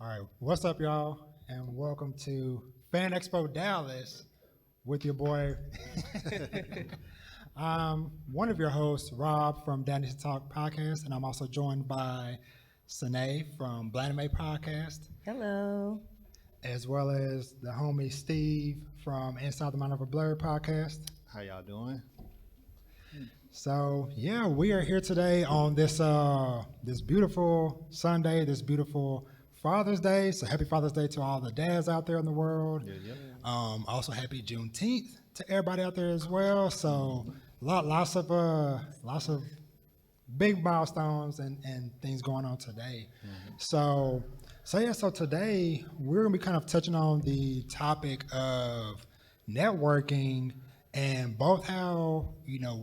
All right, what's up, y'all, and welcome to Fan Expo Dallas with your boy. I'm one of your hosts, Rob from Dynasty Talk Podcast, and I'm also joined by Senae from Anime Podcast, Hello. as well as the homie Steve from Inside the Mind of a Blur Podcast. How y'all doing? So yeah, we are here today on this this beautiful Sunday, this beautiful Father's Day. So happy Father's Day to all the dads out there in the world. Yeah. Also happy Juneteenth to everybody out there as well. So lots of big milestones and things going on today. So today we're gonna be kind of touching on the topic of networking and both how,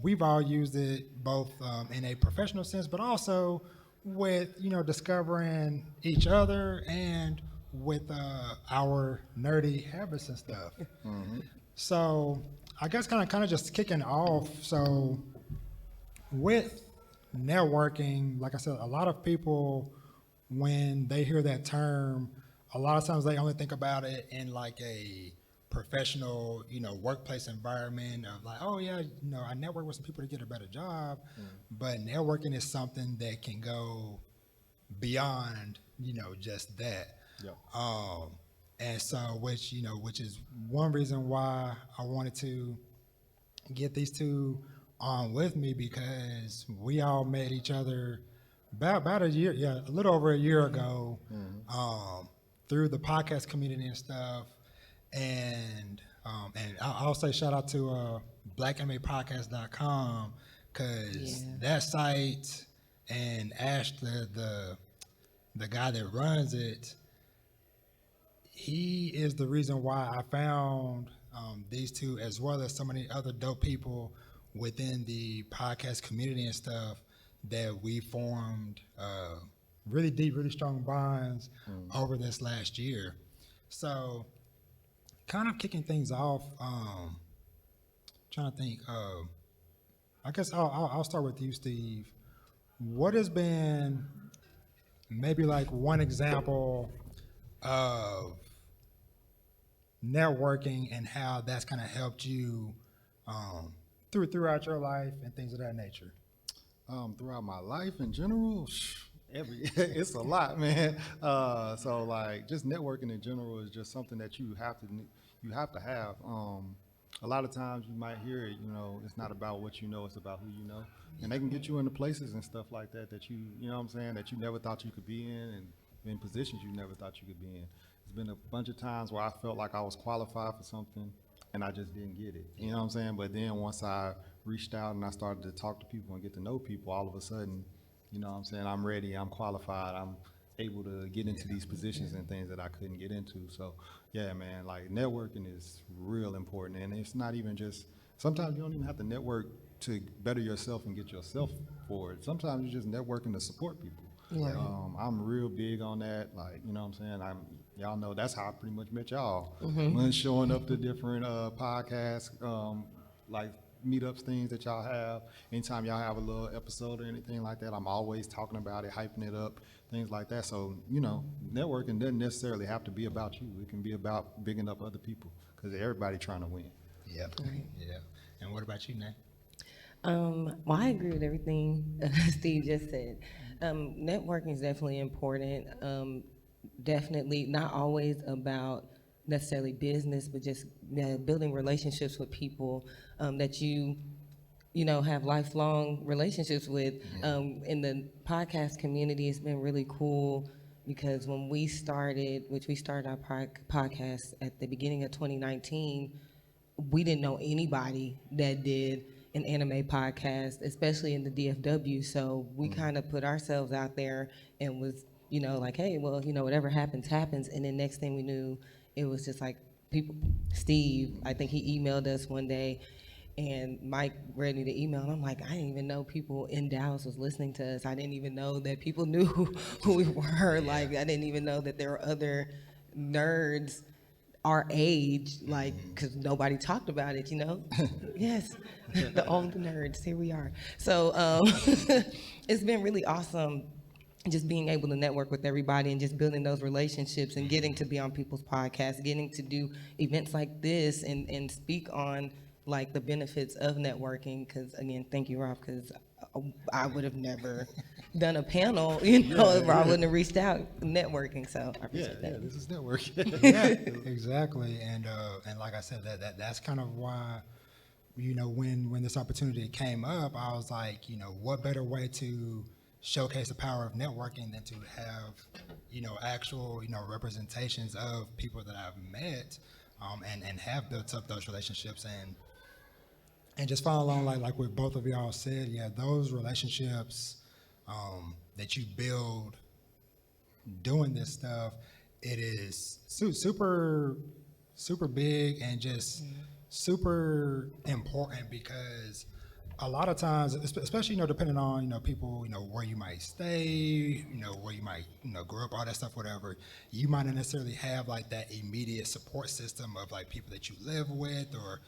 we've all used it both in a professional sense, but also with, discovering each other and with our nerdy habits and stuff. So I guess kind of just kicking off. So with networking, like I said, a lot of people, when they hear that term, a lot of times they only think about it in like a professional, workplace environment of like, oh yeah, I network with some people to get a better job. But networking is something that can go beyond, just that. Yep. And so, which is one reason why I wanted to get these two on with me, because we all met each other about a year, a little over a year ago, through the podcast community and stuff. And I'll say shout out to blackmapodcast.com, because that site and Ash, the guy that runs it, he is the reason why I found these two, as well as so many other dope people within the podcast community and stuff, that we formed really deep, really strong bonds over this last year. So kind of kicking things off, trying to think, I guess I'll start with you, Steve. What has been maybe like one example of networking and how that's kind of helped you throughout your life and things of that nature? Throughout my life in general, it's a lot, man. So like just networking in general is just something that you have to have. A lot of times you might hear it, it's not about what you know, it's about who you know. And they can get you into places and stuff like that that you know what I'm saying, that you never thought you could be in, and in positions you never thought you could be in. There's been a bunch of times where I felt like I was qualified for something and I just didn't get it. You know what I'm saying? But then once I reached out and I started to talk to people and get to know people, all of a sudden, you know what I'm saying, I'm ready, I'm qualified, I'm able to get into these positions and things that I couldn't get into. So yeah, man, like networking is real important. And it's not even just, sometimes you don't even have to network to better yourself and get yourself forward. Sometimes you're just networking to support people. Right. I'm real big on that. Like, you know what I'm saying? Y'all know that's how I pretty much met y'all. When showing up to different podcasts, like meetups, things that y'all have. Anytime y'all have a little episode or anything like that, I'm always talking about it, hyping it up, things like that. So, networking doesn't necessarily have to be about you. It can be about bigging up other people, because everybody trying to win. Yep. Yeah. And what about you, Nate? Well, I agree with everything Steve just said. Networking is definitely important. Definitely not always about necessarily business, but just building relationships with people that you have lifelong relationships with. In the podcast community, it's been really cool, because when we started our podcast at the beginning of 2019, we didn't know anybody that did an anime podcast, especially in the DFW. So we kind of put ourselves out there and was, like, hey, well, whatever happens, happens. And then next thing we knew, it was just like people, Steve, I think he emailed us one day, and Mike read me the email, and I'm like, I didn't even know people in Dallas was listening to us. I didn't even know that people knew who we were. Like, I didn't even know that there were other nerds our age, like, because nobody talked about it, Yes, the old nerds, here we are. So it's been really awesome just being able to network with everybody and just building those relationships and getting to be on people's podcasts, getting to do events like this and speak on like the benefits of networking. Because again, thank you, Rob, because I would have never done a panel, if I wouldn't have reached out networking. So I appreciate that. This is networking. Yeah, exactly. And like I said, that's kind of why, when this opportunity came up, I was like, what better way to showcase the power of networking than to have, actual, representations of people that I've met, and have built up those relationships and just follow along like what both of y'all said. Yeah, those relationships that you build doing this stuff, it is super big and just super important, because a lot of times, especially, depending on, people, where you might stay, where you might, grow up, all that stuff, whatever, you might not necessarily have like that immediate support system of like people that you live with or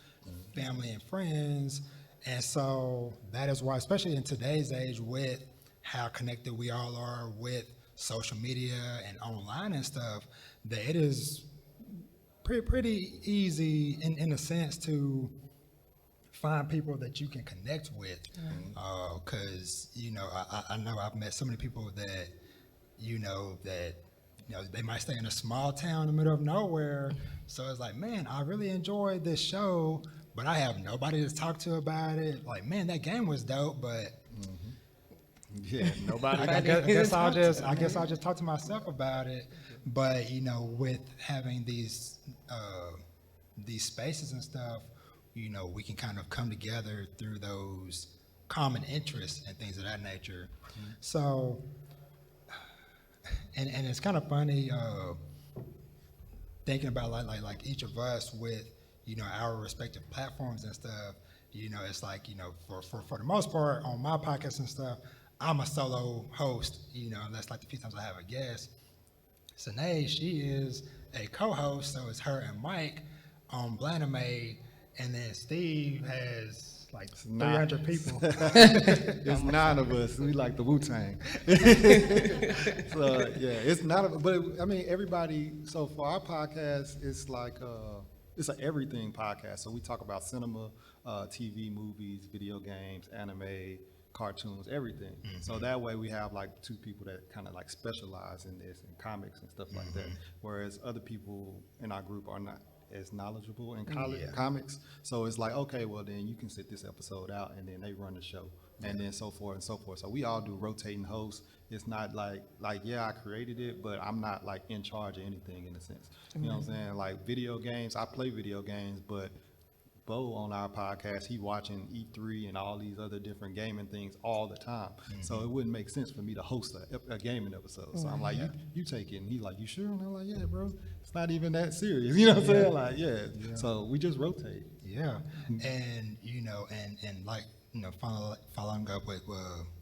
family and friends. And so that is why, especially in today's age, with how connected we all are with social media and online and stuff, that it is pretty easy in a sense to find people that you can connect with. Because, I know I've met so many people that, they might stay in a small town in the middle of nowhere. So it's like, man, I really enjoyed this show, but I have nobody to talk to about it. Like, man, that game was dope, but Yeah, nobody. I guess I'll just talk to myself about it. But with having these spaces and stuff, we can kind of come together through those common interests and things of that nature. So, and it's kind of funny thinking about like each of us with our respective platforms and stuff. It's like for the most part on my podcast and stuff, I'm a solo host. That's like the few times I have a guest. Senae, she is a co-host, so it's her and Mike on Blanamade, and then Steve has like 300 people. It's 9 of us. We like the Wu-Tang. So yeah, it's not. But I mean, everybody. So for our podcast, it's like it's an everything podcast. So we talk about cinema, TV, movies, video games, anime, cartoons, everything. So that way we have like 2 people that kind of like specialize in this, in comics and stuff like that. Whereas other people in our group are not as knowledgeable in comics. So it's like, okay, well then you can sit this episode out, and then they run the show, and then so forth and so forth. So we all do rotating hosts. It's not like yeah, I created it, but I'm not like in charge of anything in a sense. You know what I'm saying? Like video games, I play video games, but Bo on our podcast, he watching E3 and all these other different gaming things all the time. So it wouldn't make sense for me to host a gaming episode. So I'm like, you take it. And he's like, you sure? And I'm like, yeah, bro. It's not even that serious. You know what I'm saying? Like, yeah. So we just rotate. Yeah. And, and like, following up with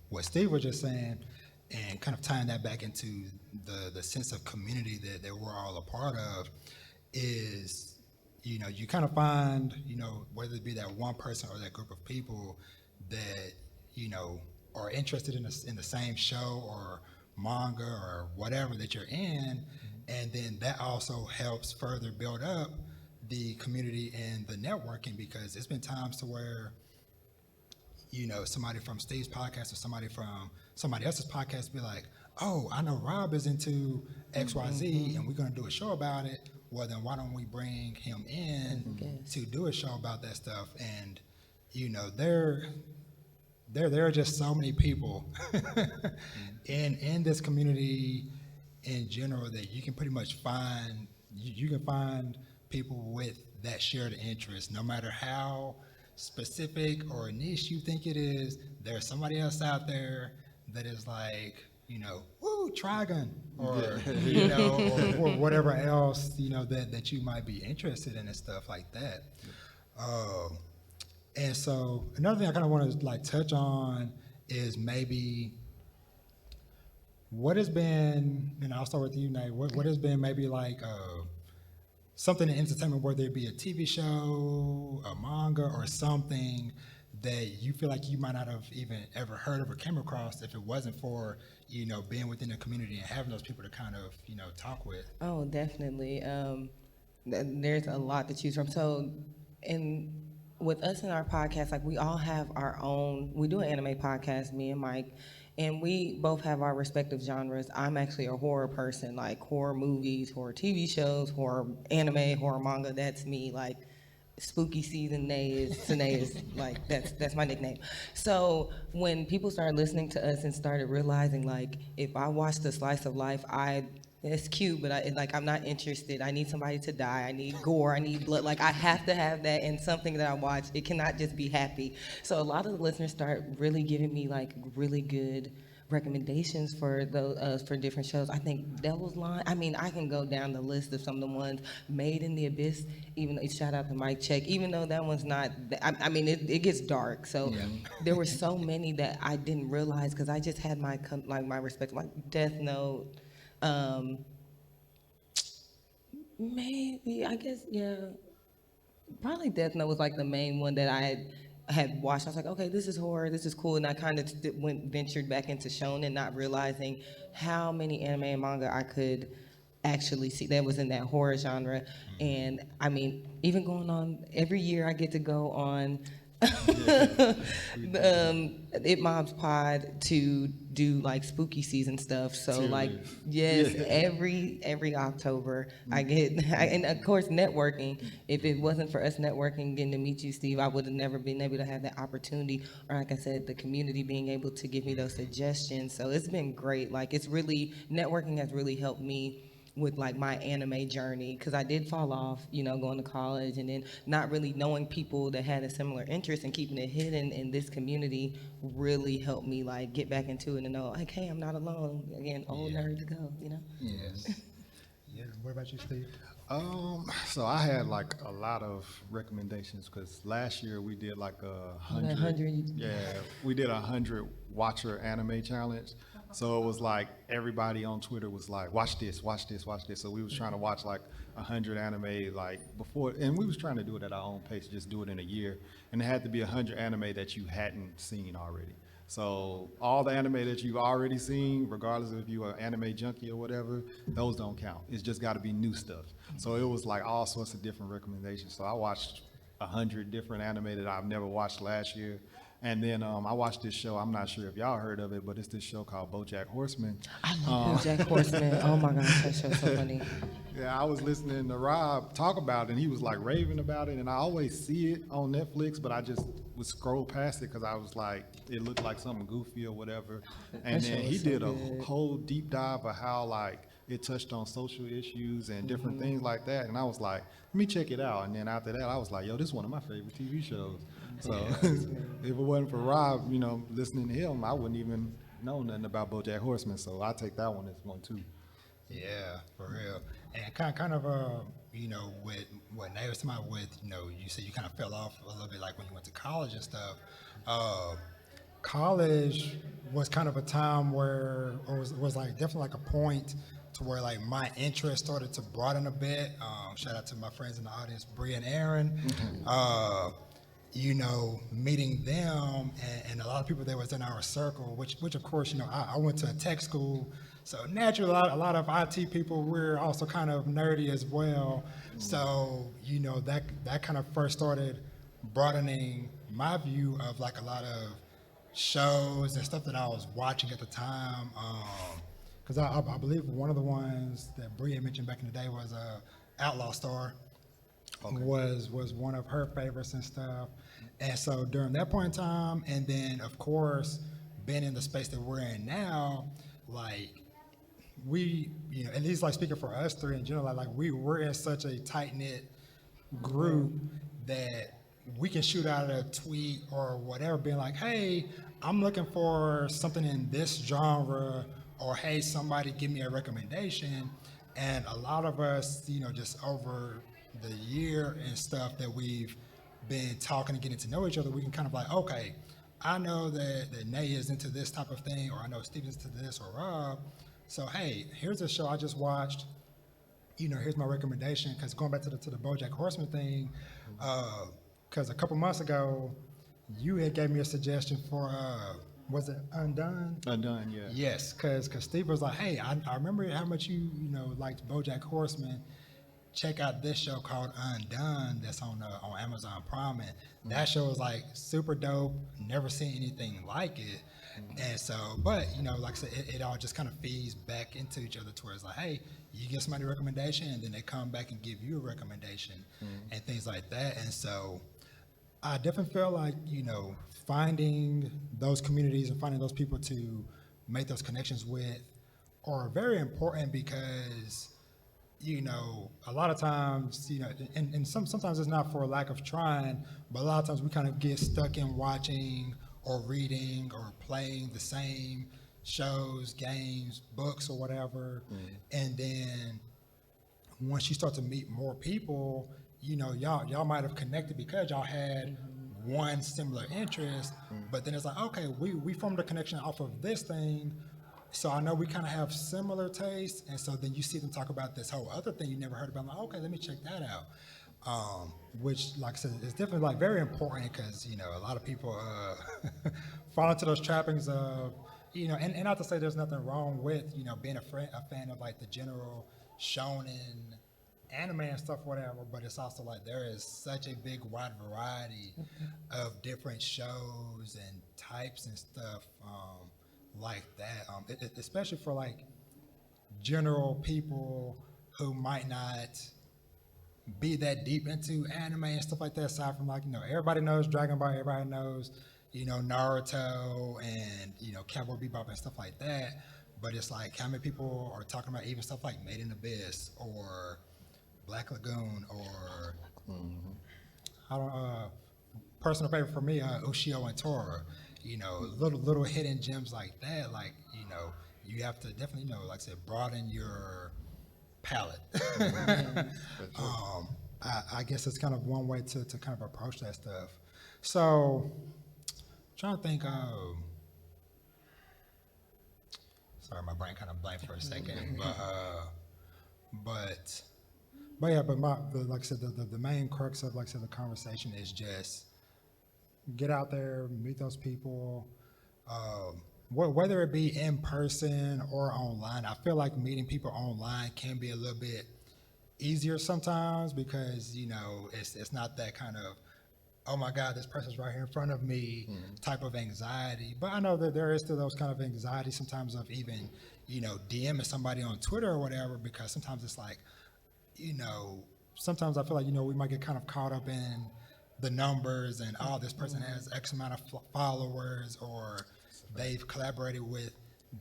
what Steve was just saying, and kind of tying that back into the sense of community that we're all a part of, is, you kind of find, whether it be that one person or that group of people that, are interested in the same show or manga or whatever that you're in. And then that also helps further build up the community and the networking, because it's been times to where, somebody from Steve's podcast or somebody from somebody else's podcast be like, oh, I know Rob is into XYZ and we're going to do a show about it. Well, then why don't we bring him in to do a show about that stuff? And, there are just so many people in this community in general that you can pretty much find, you can find people with that shared interest, no matter how specific or niche you think it is. There's somebody else out there that is like, woo, Trigun, or, or whatever else, that you might be interested in and stuff like that. And so another thing I kind of want to like touch on is maybe what has been, and I'll start with you, Nate, what has been maybe like something in entertainment, whether it be a TV show, a manga, or something that you feel like you might not have even ever heard of or came across if it wasn't for, being within the community and having those people to kind of, talk with? Oh, definitely. There's a lot to choose from. So, in with us in our podcast, like we all have our own. We do an anime podcast, me and Mike, and we both have our respective genres. I'm actually a horror person, like horror movies, horror TV shows, horror anime, horror manga. That's me. Like spooky season Senae is like that's my nickname. So when people started listening to us and started realizing like if I watched a slice of life, it's cute, but I'm not interested. I need somebody to die. I need gore. I need blood. Like I have to have that in something that I watch. It cannot just be happy. So a lot of the listeners start really giving me like really good recommendations for those for different shows. I think Devil's Line. I mean, I can go down the list of some of the ones. Made in the Abyss. Even though, shout out to Mike Check. Even though that one's not. I mean, it gets dark. So there were so many that I didn't realize because I just had my respect, like Death Note. Maybe I guess probably Death Note was like the main one that I had watched. I was like, okay, this is horror, this is cool, and I kind of ventured back into shonen, not realizing how many anime and manga I could actually see that was in that horror genre. And I mean, even going on every year, I get to go on It Mob's Pod to do like spooky season stuff. So like every October I get and of course networking. If it wasn't for us networking, getting to meet you, Steve, I would have never been able to have that opportunity, or like I said, the community being able to give me those suggestions. So it's been great. Like it's really, networking has really helped me with like my anime journey, because I did fall off, going to college and then not really knowing people that had a similar interest and keeping it hidden in this community really helped me like get back into it and know like, hey, I'm not alone. Again, old nerd to go, Yes. Yeah. What about you, Steve? So I had like a lot of recommendations because last year we did like 100. Yeah, we did 100 watcher anime challenge. So it was like everybody on Twitter was like, watch this, watch this, watch this. So we was trying to watch like 100 anime like before, and we was trying to do it at our own pace, just do it in a year. And it had to be 100 anime that you hadn't seen already. So all the anime that you've already seen, regardless of if you're an anime junkie or whatever, those don't count. It's just got to be new stuff. So it was like all sorts of different recommendations. So I watched 100 different anime that I've never watched last year. And then I watched this show. I'm not sure if y'all heard of it, but it's this show called Bojack Horseman. I love Bojack Horseman. Oh my gosh, that show's so funny. Yeah, I was listening to Rob talk about it, and he was like raving about it. And I always see it on Netflix, but I just would scroll past it because I was like, it looked like something goofy or whatever. And then he did a whole deep dive of how like it touched on social issues and different things like that. And I was like, let me check it out. And then after that, I was like, yo, this is one of my favorite TV shows. So if it wasn't for Rob, listening to him, I wouldn't even know nothing about Bojack Horseman. So I take that one as one too. Yeah, for real. And kind of with what Nate was talking about with, you said you kind of fell off a little bit like when you went to college and stuff. College was kind of a time where, or was like definitely like a point to where like my interest started to broaden a bit. Shout out to my friends in the audience, Bree and Aaron. Meeting them and a lot of people that was in our circle, which of course, I went to a tech school, so naturally a lot of IT people, we're also kind of nerdy as well. So, that kind of first started broadening my view of like a lot of shows and stuff that I was watching at the time. Because I believe one of the ones that Bria mentioned back in the day was Outlaw Star. Okay. was one of her favorites and stuff. And so during that point in time, and then of course being in the space that we're in now, like we, at least like speaking for us three in general, like we're in such a tight-knit group that we can shoot out a tweet or whatever being like, hey, I'm looking for something in this genre, or hey, somebody give me a recommendation. And a lot of us, just over the year and stuff that we've been talking and getting to know each other, we can kind of like, okay, I know that Nate is into this type of thing, or I know Steven's into this, or Rob. So hey, here's a show I just watched. Here's my recommendation. Because going back to the Bojack Horseman thing, because a couple months ago, you had gave me a suggestion for was it Undone? Undone, yeah. Yes, because Steve was like, hey, I remember how much you liked Bojack Horseman. Check out this show called Undone that's on Amazon Prime, and that show is like super dope. Never seen anything like it, and so, but like I said, it all just kind of feeds back into each other to where it's like, hey, you give somebody a recommendation, and then they come back and give you a recommendation, and things like that, and so. I definitely feel like, finding those communities and finding those people to make those connections with are very important because, a lot of times, and sometimes it's not for a lack of trying, but a lot of times we kind of get stuck in watching or reading or playing the same shows, games, books, or whatever. And then once you start to meet more people, y'all might have connected because y'all had one similar interest, but then it's like, okay, we formed a connection off of this thing, so I know we kind of have similar tastes, and so then you see them talk about this whole other thing you never heard about. I'm like, okay, let me check that out. Which, like I said, is definitely like very important because a lot of people fall into those trappings of and not to say there's nothing wrong with being a fan of like the general shonen anime and stuff, whatever, but it's also like there is such a big wide variety of different shows and types and stuff like that, especially for like general people who might not be that deep into anime and stuff like that, aside from like everybody knows Dragon Ball, everybody knows Naruto and Cowboy Bebop and stuff like that, but it's like how many people are talking about even stuff like Made in Abyss or Black Lagoon or I don't personal favorite for me, Ushio and Tora. Little hidden gems like that. Like you have to definitely like I said, broaden your palette. I guess it's kind of one way to kind of approach that stuff. So, trying to think of. Sorry, my brain kind of blanked for a second, but yeah, but like I said, the main crux of like I said the conversation is just get out there, meet those people, whether it be in person or online. I feel like meeting people online can be a little bit easier sometimes because it's not that kind of oh my God, this person's right here in front of me type of anxiety. But I know that there is still those kind of anxiety sometimes of even DMing somebody on Twitter or whatever, because sometimes it's like sometimes I feel like, we might get kind of caught up in the numbers and, oh, this person has X amount of followers or they've collaborated with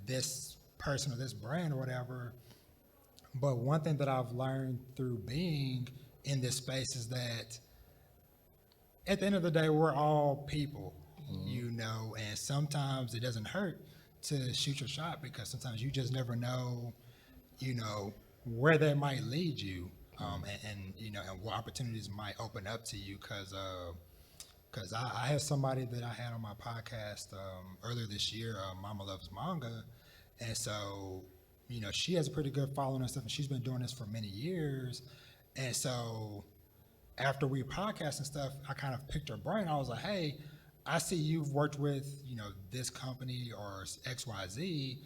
this person or this brand or whatever. But one thing that I've learned through being in this space is that at the end of the day, we're all people, and sometimes it doesn't hurt to shoot your shot because sometimes you just never know, where that might lead you, and what opportunities might open up to you. Because I had somebody that I had on my podcast earlier this year, Mama Loves Manga, and so she has a pretty good following and stuff, and she's been doing this for many years, and so after we podcast and stuff, I kind of picked her brain. I was like, hey, I see you've worked with this company or XYZ.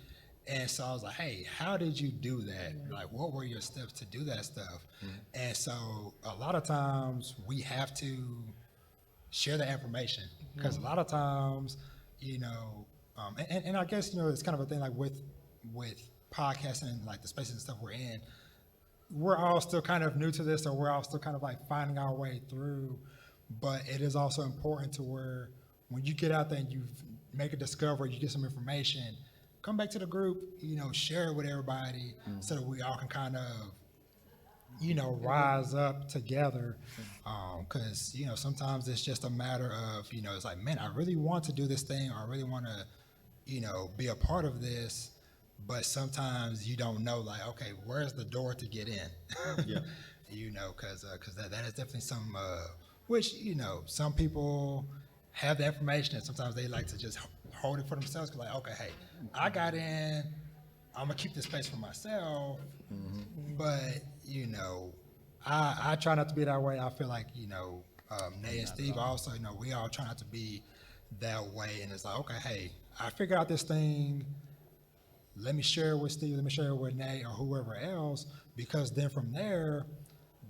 And so I was like, hey, how did you do that? Like, what were your steps to do that stuff? And so a lot of times we have to share the information because a lot of times, and I guess, it's kind of a thing like with podcasting and like the spaces and stuff we're in, we're all still kind of new to this, or we're all still kind of like finding our way through. But it is also important to where when you get out there and you make a discovery, you get some information, come back to the group, share it with everybody so that we all can kind of, rise up together. Because, sometimes it's just a matter of, it's like, man, I really want to do this thing, or I really want to, be a part of this. But sometimes you don't know, like, okay, where's the door to get in? Yeah. Because that is definitely some, which, some people have the information and sometimes they like to just hold it for themselves. Cause like, okay, hey, I got in, I'm gonna keep this space for myself. But, I try not to be that way. I feel like, Nate and Steve also, we all try not to be that way. And it's like, okay, hey, I figured out this thing. Let me share it with Steve. Let me share it with Nate or whoever else, because then from there,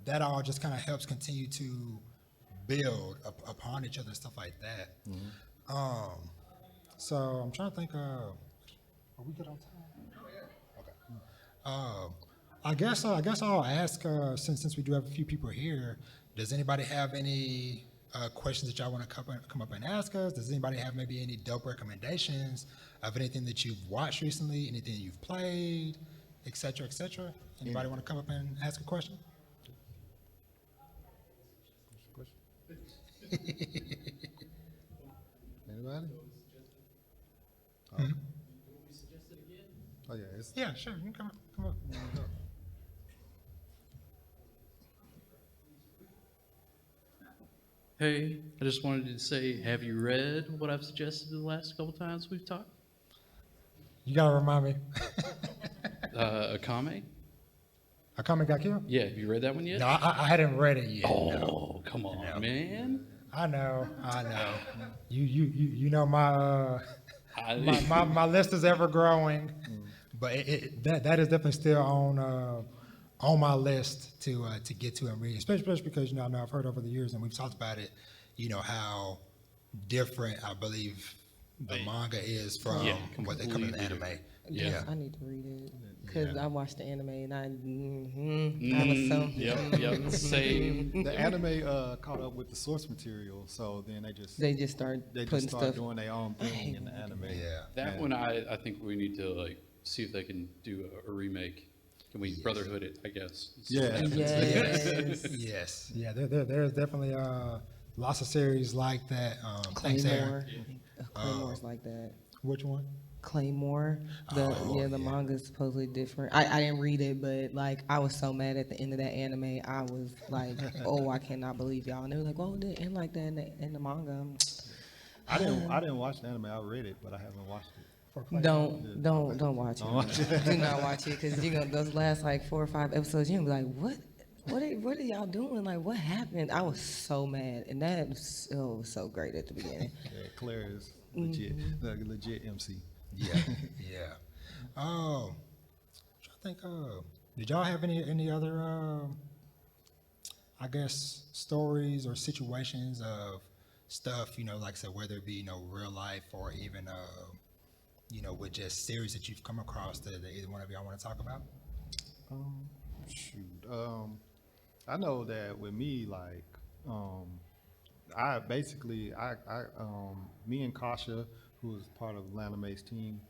that all just kind of helps continue to build upon each other and stuff like that. So I'm trying to think. Are we good on time? Okay. I guess I'll ask, since we do have a few people here, does anybody have any questions that y'all want to come up and ask us? Does anybody have maybe any dope recommendations of anything that you've watched recently, anything you've played, et cetera, et cetera? Anybody want to come up and ask a question? Anybody? Oh yeah, Yeah, sure. You can come up. Hey, I just wanted to say, have you read what I've suggested the last couple times we've talked? You gotta remind me. Akame? A comic got killed? Yeah, have you read that one yet? No, I hadn't read it yet. Oh, No. come on, No. man. I know. You know my I- my list is ever growing, but that is definitely still on my list to get to and read, especially because I know I've heard over the years and we've talked about it, how different I believe the manga is from Yeah, what they come in the completely anime. Yeah. I need to read it because Yeah. I watched the anime and I was so. Yep, same. the anime caught up with the source material, so then they just start they putting just start stuff. doing their own thing in the anime. Yeah. That And- one, I think we need to see if they can do a remake. Can we Brotherhood it, I guess? Yeah. Yes. Yes. Yeah. There's definitely lots of series like that. Thanks, Aaron. Claymore. Claymore's like that. Which one? Claymore. The manga's supposedly different. I didn't read it, but like I was so mad at the end of that anime. I was like, oh, I cannot believe y'all. And they were like, well, it didn't end like that in the manga. I didn't watch the anime. I read it, but I haven't watched it. Don't watch it. Do not watch it because those last like 4 or 5 episodes, you're gonna be like, what are y'all doing? Like, what happened? I was so mad, and that was so great at the beginning. Yeah, Claire is legit, the legit MC. Yeah. Yeah. Oh, I'm trying to think. Did y'all have any other, I guess, stories or situations of stuff, like I said, whether it be, real life or even, with just series that you've come across that either one of y'all want to talk about? Shoot. I know that with me, like, I basically, me and Kasha, who was part of Laname's team,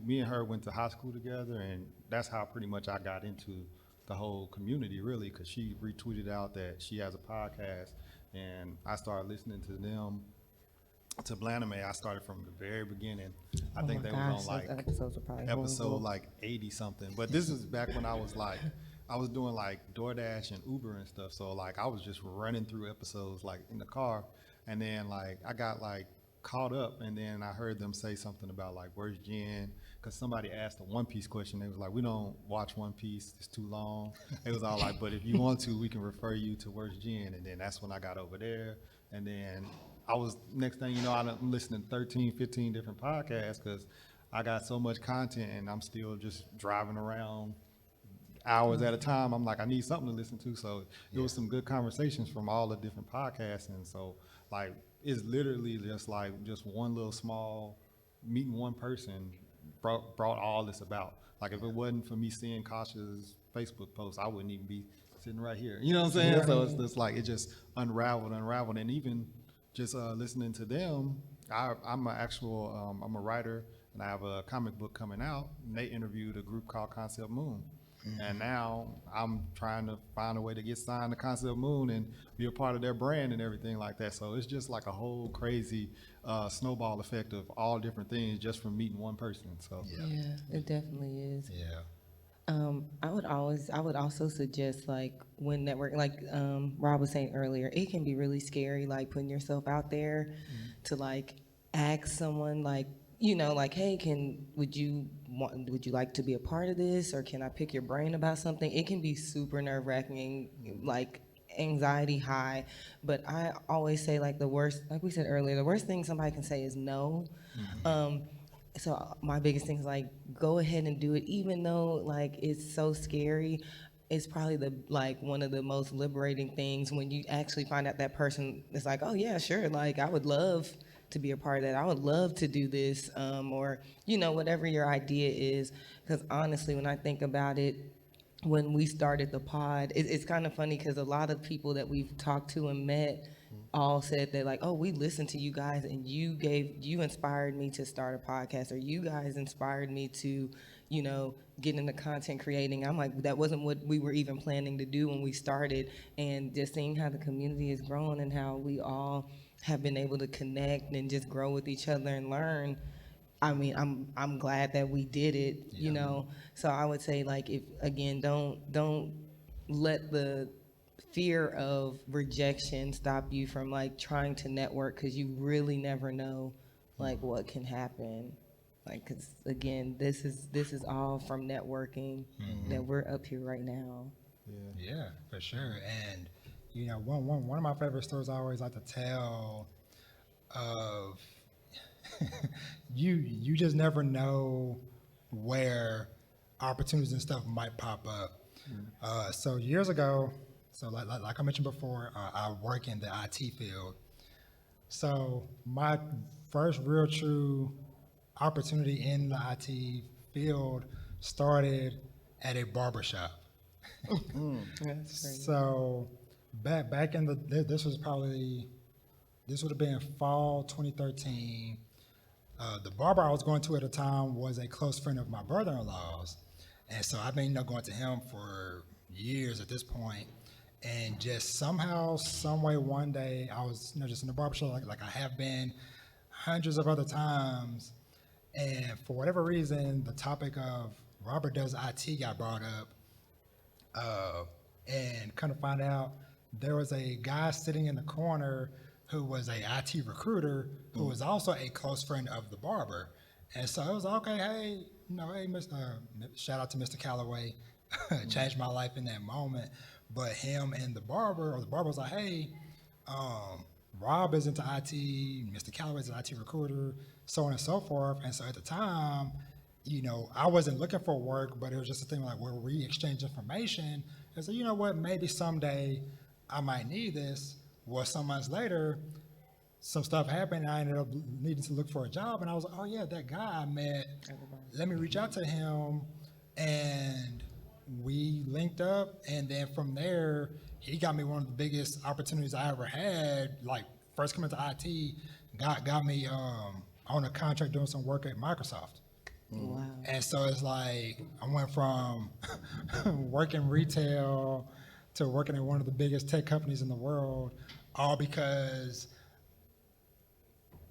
me and her went to high school together, and that's how pretty much I got into the whole community, really, because she retweeted out that she has a podcast, and I started listening to them. To Blaname, I started from the very beginning. I think they was on like episodes are probably episode horrible. like 80 something. But this is back when I was like, I was doing like DoorDash and Uber and stuff. So like I was just running through episodes like in the car, and then like I got like caught up, and then I heard them say something about like where's Jen, because somebody asked a One Piece question. They was like, we don't watch One Piece, it's too long. It was all like, but if you want to, we can refer you to where's Jen. And then that's when I got over there, and then I was, next thing you know, I'm listening to 13, 15 different podcasts because I got so much content, and I'm still just driving around hours at a time. I'm like, I need something to listen to. So it was some good conversations from all the different podcasts. And so like, it's literally just like just one little small meeting one person brought all this about. Like if it wasn't for me seeing Kasha's Facebook post, I wouldn't even be sitting right here. You know what I'm saying? Yeah. So it's just like, it just unraveled. And even just listening to them, I'm a writer, and I have a comic book coming out, and they interviewed a group called Concept Moon. And now I'm trying to find a way to get signed to Concept Moon and be a part of their brand and everything like that. So it's just like a whole crazy snowball effect of all different things just from meeting one person. So Yeah, it definitely is. Yeah. I would also suggest like when network, like Rob was saying earlier, it can be really scary, like putting yourself out there to like ask someone like, like, hey, would you like to be a part of this, or can I pick your brain about something? It can be super nerve-wracking, like anxiety high. But I always say, like, the worst, like we said earlier, the worst thing somebody can say is no. So my biggest thing is, like, go ahead and do it, even though, like, it's so scary. It's probably one of the most liberating things when you actually find out that person is like, oh yeah, sure, like, I would love to be a part of that. I would love to do this, or whatever your idea is. Because honestly, when I think about it, when we started the pod, it's kind of funny because a lot of people that we've talked to and met all said that, like, oh, we listened to you guys and you inspired me to start a podcast, or you guys inspired me to get into content creating. I'm like, that wasn't what we were even planning to do when we started. And just seeing how the community has grown and how we all have been able to connect and just grow with each other and learn. I mean, I'm glad that we did it. So I would say, like, if again, don't let the fear of rejection stop you from, like, trying to network, because you really never know, like, what can happen. Like, because again, this is all from networking that we're up here right now. Yeah, for sure. And one of my favorite stories I always like to tell of you just never know where opportunities and stuff might pop up. So years ago, like I mentioned before, I work in the IT field. So my first real true opportunity in the IT field started at a barbershop. That's crazy. So back in this would have been fall 2013. The barber I was going to at the time was a close friend of my brother-in-law's, and so I've been going to him for years at this point. And just somehow, some way, one day I was just in the barbershop like I have been hundreds of other times, and for whatever reason, the topic of Robert does IT got brought up, and kind of find out there was a guy sitting in the corner who was a IT recruiter who was also a close friend of the barber. And so it was okay, hey, hey, shout out to Mr. Calloway, changed my life in that moment. But him and the barber was like, hey, Rob is into IT, Mr. Calloway's an IT recruiter, so on and so forth. And so at the time, I wasn't looking for work, but it was just a thing like where we exchange information. And so, you know what, maybe someday I might need this. Well, some months later, some stuff happened, and I ended up needing to look for a job. And I was like, oh yeah, that guy I met, let me reach out to him. And we linked up, and then from there, he got me one of the biggest opportunities I ever had. Like, first coming to IT, got me on a contract doing some work at Microsoft. Wow. And so it's like I went from working retail to working at one of the biggest tech companies in the world, all because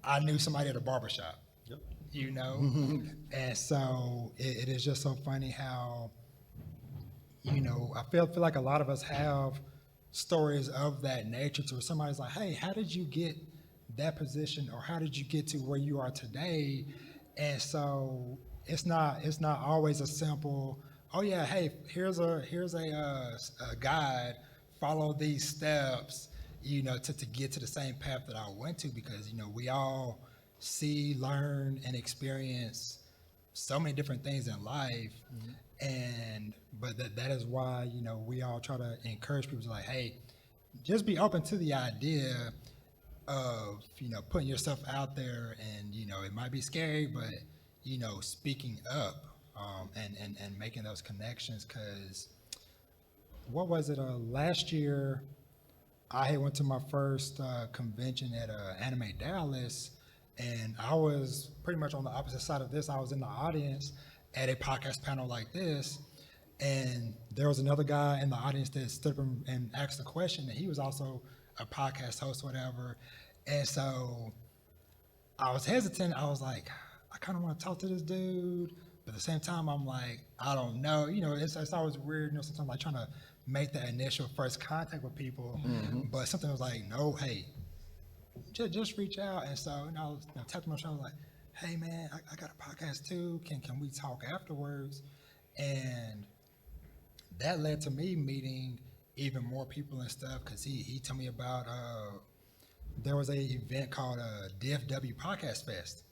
I knew somebody at a barbershop. Yep. And so it is just so funny how I feel like a lot of us have stories of that nature to where somebody's like, hey, how did you get that position, or how did you get to where you are today? And so it's not always a simple, oh yeah, hey, here's a guide, follow these steps, to get to the same path that I went to, because we all see, learn, and experience so many different things in life. But that is why we all try to encourage people to, like, hey, just be open to the idea of putting yourself out there, and it might be scary, but speaking up, and making those connections. Because what was it, last year I had went to my first convention at Anime Dallas, and I was pretty much on the opposite side of this. I was in the audience at a podcast panel like this, and there was another guy in the audience that stood up and asked a question, and he was also a podcast host, whatever. And so I was hesitant. I was like, I kind of want to talk to this dude, but at the same time, I'm like, I don't know. It's always weird, sometimes like trying to make that initial first contact with people. But something was like, no, hey, just reach out. And so I was tapping my shoulder, like, hey man, I got a podcast too. Can we talk afterwards? And that led to me meeting even more people and stuff. Because he told me about there was a event called Dfw Podcast Fest.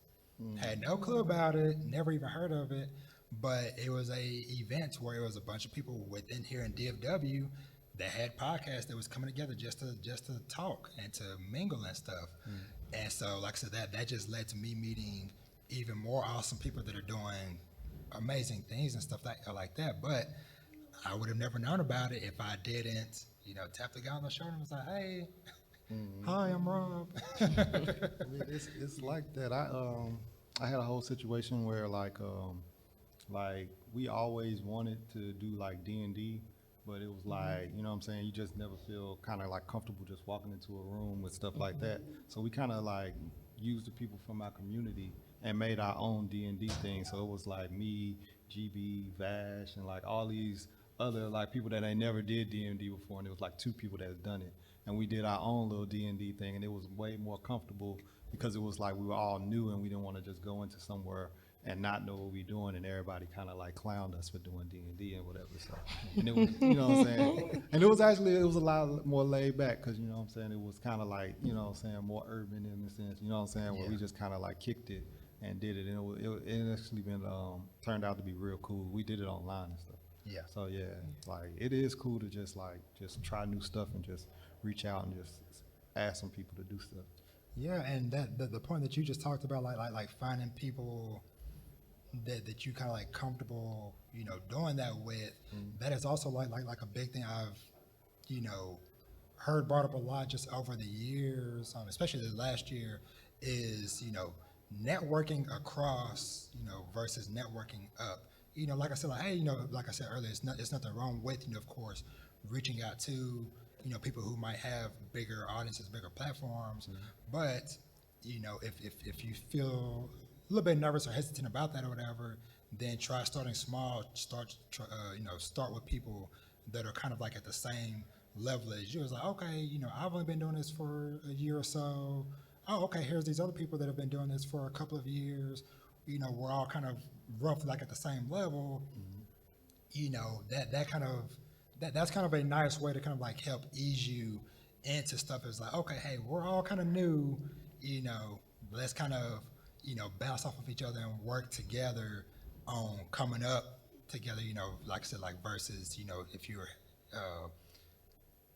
Had no clue about it, never even heard of it, but it was a event where it was a bunch of people within here in DFW that had podcasts that was coming together just to talk and to mingle and stuff. And so, like I said, that just led to me meeting even more awesome people that are doing amazing things and stuff like that. But I would have never known about it if I didn't, tap the guy on the shoulder and was like, hey, hi, I'm Rob. I mean, it's like that. I had a whole situation where like we always wanted to do like D&D, but it was like, you know what I'm saying, you just never feel kind of like comfortable just walking into a room with stuff like that. So we kind of like used the people from our community and made our own D&D thing. So it was like me, GB, Vash, and like all these other like people that ain't never did D&D before, and it was like 2 people that had done it. And we did our own little D&D thing, and it was way more comfortable because it was like we were all new and we didn't want to just go into somewhere and not know what we doing, and everybody kind of like clowned us for doing D&D and whatever. So, and it was, you know what I'm saying? And it was a lot more laid back because, you know what I'm saying, it was kind of like, you know what I'm saying, more urban in the sense, you know what I'm saying, where we just kind of like kicked it and did it. And it actually been, turned out to be real cool. We did it online and stuff. Yeah. So yeah, like it is cool to just try new stuff and just reach out and just ask some people to do stuff. Yeah, and the point that you just talked about, like finding people that you kind of like comfortable, doing that with, that is also like a big thing I've, heard brought up a lot just over the years, especially the last year, is, networking across, versus networking up. Like I said, like, hey, like I said earlier, it's nothing wrong with, of course, reaching out to, people who might have bigger audiences, bigger platforms. But, if you feel a little bit nervous or hesitant about that or whatever, then try starting small. Start with people that are kind of like at the same level as you. It's like, okay, I've only been doing this for a year or so. Oh, okay, here's these other people that have been doing this for a couple of years. We're all kind of roughly like at the same level. That's kind of a nice way to kind of like help ease you into stuff. It's like, okay, hey, we're all kind of new, let's kind of, bounce off of each other and work together on coming up together, like I said, like versus, if you're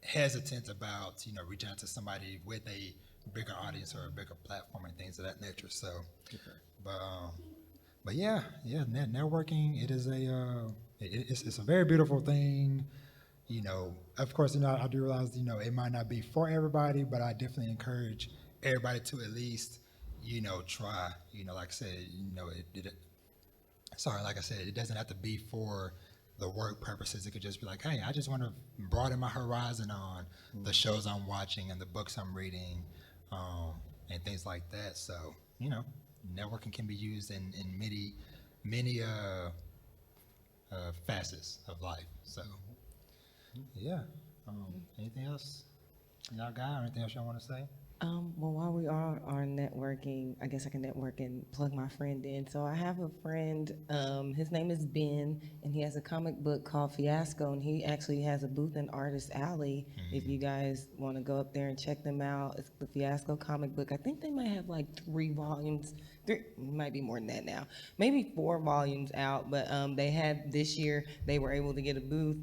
hesitant about, reaching out to somebody with a bigger audience or a bigger platform and things of that nature. So, but yeah, networking, it is it's a very beautiful thing. Of course, I do realize, it might not be for everybody, but I definitely encourage everybody to at least, try, like I said, like I said, it doesn't have to be for the work purposes. It could just be like, hey, I just want to broaden my horizon on the shows I'm watching and the books I'm reading, and things like that. So, networking can be used in many facets of life. So, yeah. Anything else y'all got, or anything else y'all want to say? Well, while we are networking, I guess I can network and plug my friend in. So I have a friend, his name is Ben, and he has a comic book called Fiasco, and he actually has a booth in Artist Alley. If you guys want to go up there and check them out, it's the Fiasco comic book. I think they might have like 3 volumes. Might be more than that now. Maybe 4 volumes out, but they had this year, they were able to get a booth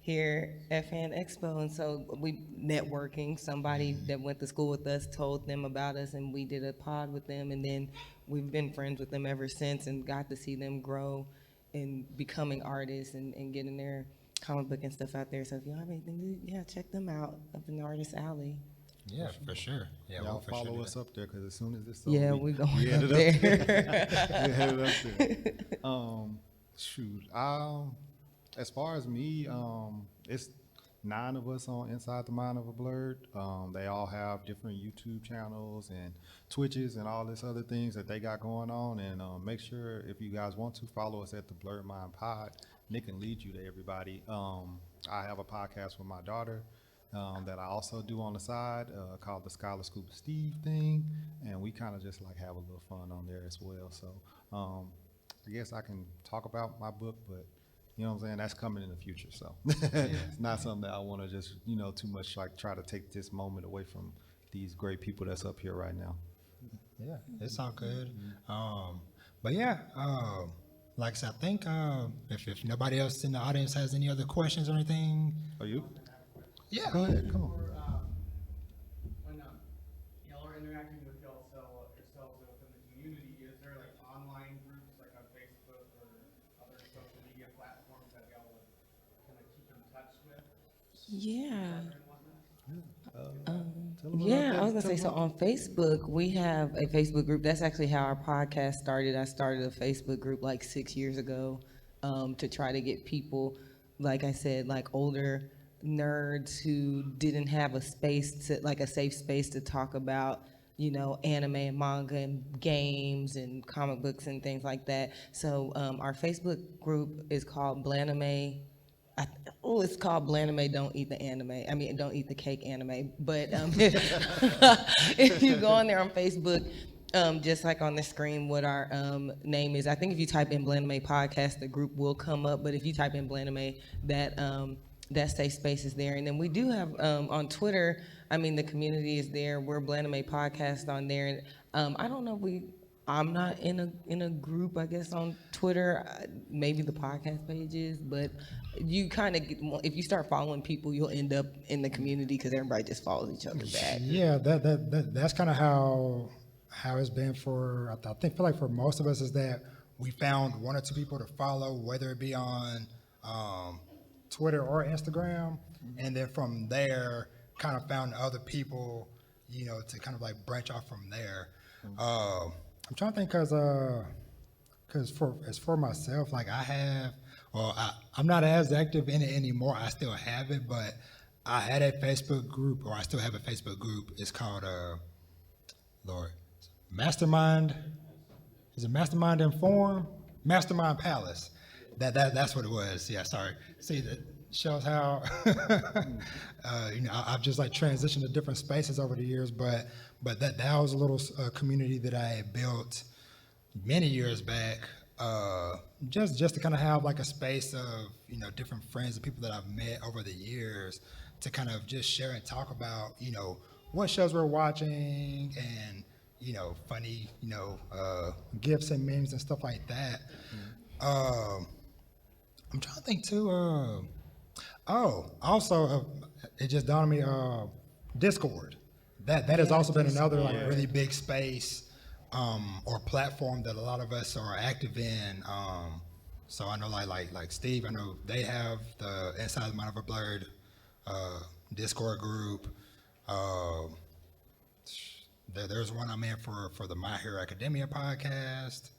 here at Fan Expo, and so we networking. Somebody that went to school with us told them about us, and we did a pod with them, and then we've been friends with them ever since, and got to see them grow and becoming artists and getting their comic book and stuff out there. So if you have anything, check them out up in the Artist Alley. Yeah, for sure. Yeah, y'all we'll for follow sure us up there because as soon as this We going we up headed there. we headed up there. Shoot. As far as me, it's 9 of us on Inside the Mind of a Blurred. They all have different YouTube channels and Twitches and all this other things that they got going on. And make sure if you guys want to follow us at the Blurred Mind Pod. Nick can lead you to everybody. I have a podcast with my daughter that I also do on the side called the Scholar Scuba Steve thing. And we kind of just like have a little fun on there as well. So I guess I can talk about my book, but You know what I'm saying? That's coming in the future. So it's not something that I want to just, too much like try to take this moment away from these great people that's up here right now. Yeah, it's all good. But yeah, like I said, I think if nobody else in the audience has any other questions or anything. Are you? Yeah. Go ahead. Come on. When y'all are interacting with yourselves within the community, is there like online groups like on Facebook or other social media platforms that y'all would kind of keep in touch with? Yeah. Tell them about Yeah, that. I was gonna Tell say, them so on Facebook, we have a Facebook group. That's actually how our podcast started. I started a Facebook group like 6 years ago, to try to get people, like I said, like older nerds who didn't have a space to, like a safe space to talk about, anime and manga and games and comic books and things like that. So our Facebook group is called Blanime. It's called Blanime Don't Eat the Anime. I mean, Don't Eat the Cake Anime. But if you go on there on Facebook, just like on the screen what our name is, I think if you type in Blanime Podcast, the group will come up. But if you type in Blanime, that safe space is there. And then we do have on Twitter, I mean, the community is there. We're Blanime Podcast on there. And I don't know if I'm not in a group, I guess, on Twitter. Maybe the podcast page is, but you kind of if you start following people, you'll end up in the community because everybody just follows each other back. Yeah, that's kind of how it's been for. I feel like for most of us is that we found one or two people to follow, whether it be on Twitter or Instagram, and then from there, kind of found other people, to kind of like branch off from there. I'm trying to think because for myself, like I'm not as active in it anymore. I still have it, but I had a Facebook group, or I still have a Facebook group. It's called Mastermind. Is it Mastermind Inform? Mastermind Palace. That's what it was. Yeah, sorry. See, that shows how I've just like transitioned to different spaces over the years, but that was a little community that I had built many years back, just to kind of have like a space of different friends and people that I've met over the years to kind of just share and talk about what shows we're watching and funny gifs and memes and stuff like that. I'm trying to think too. Also, it just dawned on me. Discord. That has also been another like really big space or platform that a lot of us are active in. So I know like Steve, I know they have the Inside the Mind of a Blurred Discord group. There's one I'm in for the My Hero Academia podcast.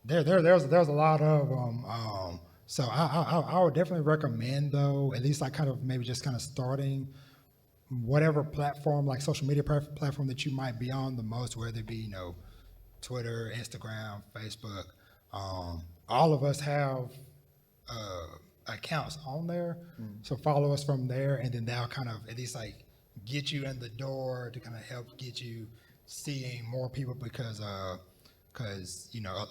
There's a lot of them. So I would definitely recommend, though, at least like kind of maybe just kind of starting whatever platform, like social media platform that you might be on the most, whether it be Twitter, Instagram, Facebook. All of us have accounts on there, so follow us from there, and then that'll kind of at least like get you in the door to kind of help get you seeing more people because a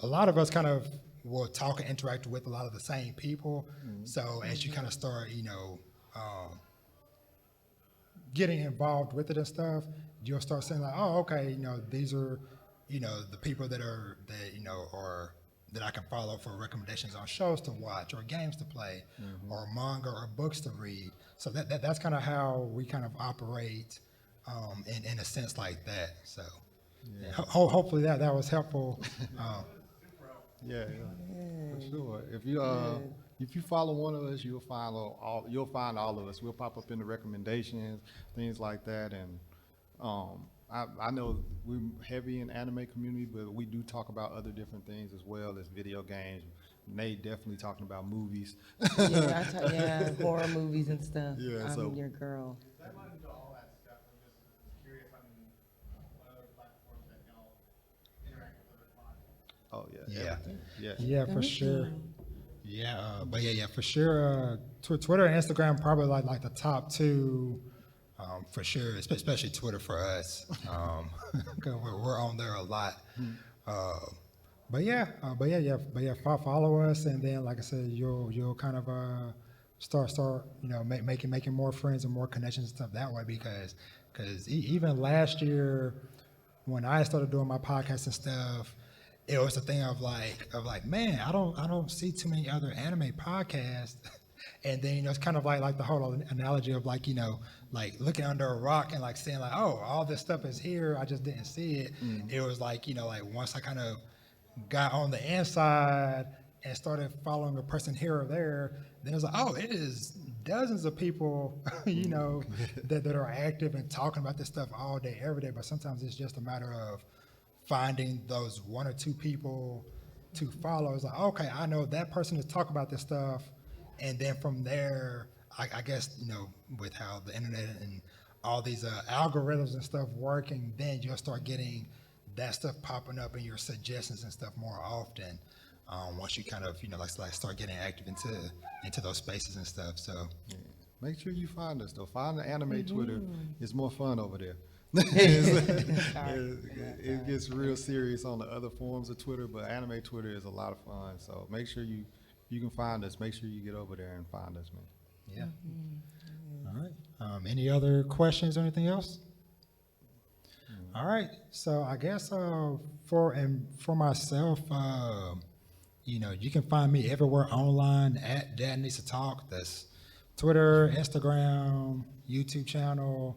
lot of us kind of will talk and interact with a lot of the same people. So as you kind of start, getting involved with it and stuff, you'll start saying like, oh, okay, these are, the people that I can follow for recommendations on shows to watch or games to play or manga or books to read. So that's kind of how we kind of operate in a sense like that. So hopefully that was helpful. Yeah, for sure. If you follow one of us, you'll find all of us. We'll pop up in the recommendations, things like that. And I know we're heavy in anime community, but we do talk about other different things as well as video games. Nate definitely talking about movies. Yeah, horror movies and stuff. Yeah, I'm your girl. That went into all that stuff. I'm just curious on what other platforms that y'all interact with other podcasts. Oh Yeah. everything. Yeah, for sure. Yeah, but yeah, for sure. Twitter and Instagram probably like the top two, for sure. Especially Twitter for us, 'cause we're on there a lot. But yeah, follow us, and then like I said, you'll kind of start making more friends and more connections and stuff that way, because even last year when I started doing my podcast and stuff, it was a thing of like man, I don't see too many other anime podcasts. And then it's kind of like the whole analogy of like looking under a rock and like saying like, oh, all this stuff is here, I just didn't see it. It was like like once I kind of got on the inside and started following a person here or there, then it was like, oh, it is dozens of people that are active and talking about this stuff all day, every day. But sometimes it's just a matter of finding those one or two people to follow. It's like, okay, I know that person is talking about this stuff. And then from there, I guess, with how the internet and all these algorithms and stuff working, then you'll start getting that stuff popping up in your suggestions and stuff more often. Once you kind of, like start getting active into those spaces and stuff. So Yeah. Make sure you find us, though. Find the anime Twitter. It's more fun over there. It gets real serious on the other forms of Twitter, but anime Twitter is a lot of fun. So make sure you can find us. Make sure you get over there and find us, man. yeah. All right. Any other questions or anything else? All right. So I guess for myself, you can find me everywhere online at Dad Needs to Talk. That's Twitter, Instagram, YouTube channel,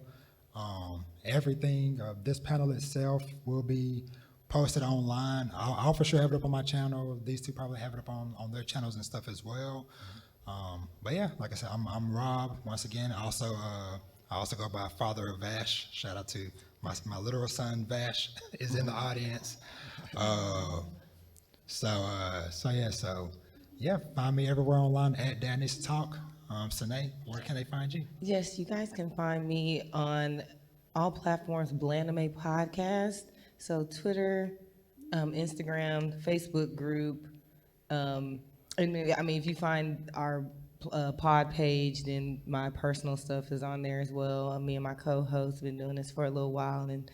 everything. This panel itself will be posted online. I'll for sure have it up on my channel. These two probably have it up on their channels and stuff as well. But yeah, like I said, I'm Rob once again. I also go by Father of Vash. Shout out to my literal son Vash is in the audience. So find me everywhere online at Dad Needs to Talk. Senae, where can they find you? Yes, you guys can find me on all platforms, Blandame Podcast. So Twitter, Instagram, Facebook group. And I mean, if you find our pod page, then my personal stuff is on there as well. Me and my co-host have been doing this for a little while, and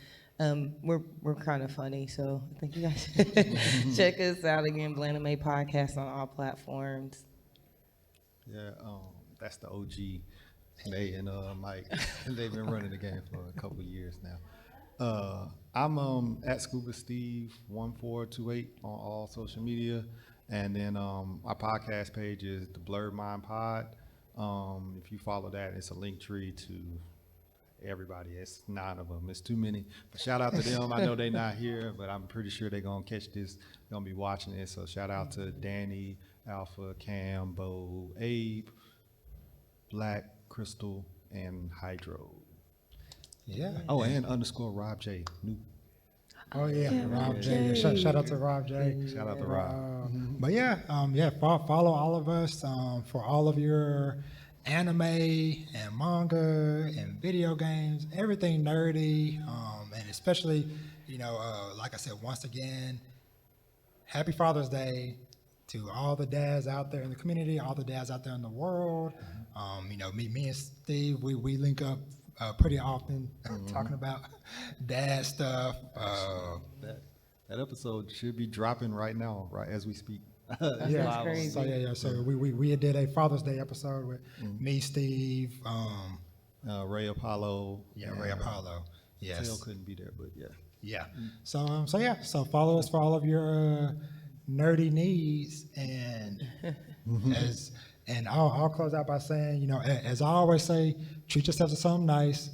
we're kind of funny. So I think you guys should check us out again, Blandame Podcast on all platforms. Yeah, that's the OG. They and Mike, they've been running the game for a couple of years now. I'm at Scuba Steve 1428 on all social media, and then my podcast page is the Blurred Mind Pod. If you follow that, it's a link tree to everybody. It's 9 of them. It's too many. But shout out to them. I know they're not here, but I'm pretty sure they're gonna catch this. They're gonna be watching this. So shout out to Danny, Alpha, Cam, Bo, Abe, Black, Crystal, and Hydro. Yeah. Oh, and _ Rob J. New. Oh yeah, Yeah, Rob Rob J. J. Shout out to Rob J. Shout out to Rob. But follow all of us for all of your anime and manga and video games, everything nerdy, and especially, like I said, once again, happy Father's Day to all the dads out there in the community, all the dads out there in the world. Me and Steve, we link up pretty often talking about dad stuff. That episode should be dropping right now, right as we speak. Yeah, crazy. So we did a Father's Day episode with me, Steve, Ray Apollo. Ray Apollo. Yes. Tail couldn't be there, but yeah. Yeah. So follow us for all of your nerdy needs, and I'll close out by saying, as I always say, treat yourself to something nice,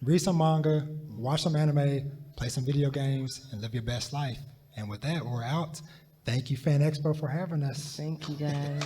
read some manga, watch some anime, play some video games, and live your best life. And with that, we're out. Thank you, Fan Expo, for having us. Thank you, guys.